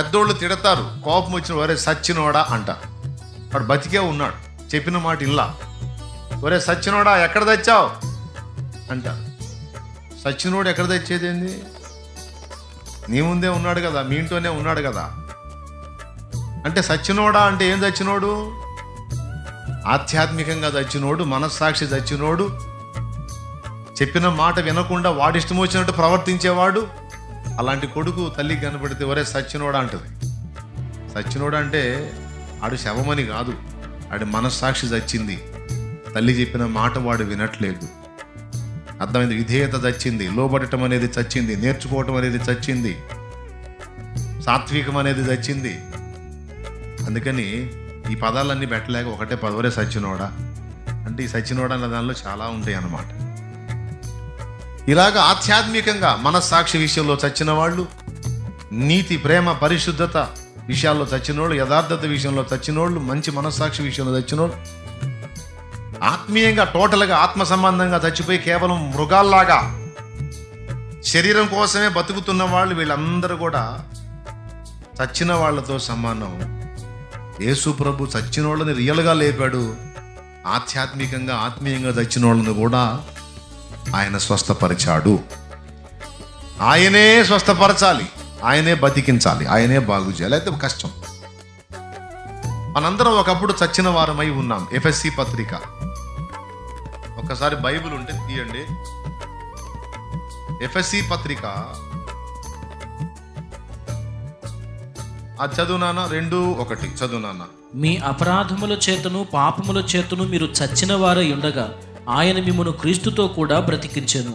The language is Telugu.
పెద్దోళ్ళు తిడతారు, కోపం వచ్చిన ఒరే సచ్చినోడా అంట. వాడు బతికే ఉన్నాడు, చెప్పిన మాట ఇల్లా. ఒరే సచ్చినోడా ఎక్కడ తెచ్చావు అంట. సచ్చినోడు ఎక్కడ తెచ్చేది ఏంది? నీ ముందే ఉన్నాడు కదా, మీ ఇంట్లోనే ఉన్నాడు కదా. అంటే సచ్చినోడా అంటే ఏం చచ్చినోడు? ఆధ్యాత్మికంగా చచ్చినోడు, మనస్సాక్షి చచ్చినోడు, చెప్పిన మాట వినకుండా వాడిష్టం వచ్చినట్టు ప్రవర్తించేవాడు. అలాంటి కొడుకు తల్లికి కనపడితే ఒరే సచ్చినోడా అంటది. సచ్చినోడా అంటే ఆడు శవమని కాదు, ఆడి మనస్సాక్షి చచ్చింది. తల్లి చెప్పిన మాట వాడు వినట్లేదు. అర్థమైంది? విధేయత చచ్చింది, లోబడటం అనేది చచ్చింది, నేర్చుకోవటం అనేది చచ్చింది, సాత్వికం అనేది చచ్చింది. అందుకని ఈ పదాలన్నీ పెట్టలేక ఒకటే పదవరే సచ్చినోడా అంటే, ఈ సచ్చినోడా అన్న దానిలో చాలా ఉంటాయి అన్నమాట. ఇలాగ ఆధ్యాత్మికంగా మనస్సాక్షి విషయంలో చచ్చిన వాళ్ళు, నీతి, ప్రేమ, పరిశుద్ధత విషయాల్లో చచ్చినోళ్ళు, యథార్థత విషయంలో చచ్చినోళ్ళు, మంచి మనస్సాక్షి విషయంలో చచ్చినోళ్ళు, ఆత్మీయంగా టోటల్గా ఆత్మ సంబంధంగా చచ్చిపోయి కేవలం మృగాల్లాగా శరీరం కోసమే బతుకుతున్న వాళ్ళు, వీళ్ళందరూ కూడా చచ్చిన వాళ్ళతో సమానం. యేసు ప్రభు చచ్చిన వాళ్ళని రియల్గా లేపాడు. ఆధ్యాత్మికంగా ఆత్మీయంగా చచ్చిన వాళ్ళని కూడా ఆయన స్వస్థపరిచాడు. ఆయనే స్వస్థపరచాలి, ఆయనే బతికించాలి, ఆయనే బాగు చేయాలి. అయితే కష్టం. మనందరం ఒకప్పుడు చచ్చిన వారమై ఉన్నాం. ఎఫెసీ పత్రిక ఒక్కసారి బైబిల్ ఉంటే తీయండి. ఎఫెసీ పత్రిక చదువు నాన్న, 2:1 చదువు నాన్న. మీ అపరాధముల చేతను పాపముల చేతను మీరు చచ్చిన వారై ఉండగా ఆయన మిమ్మును క్రీస్తుతో కూడా బ్రతికించెను.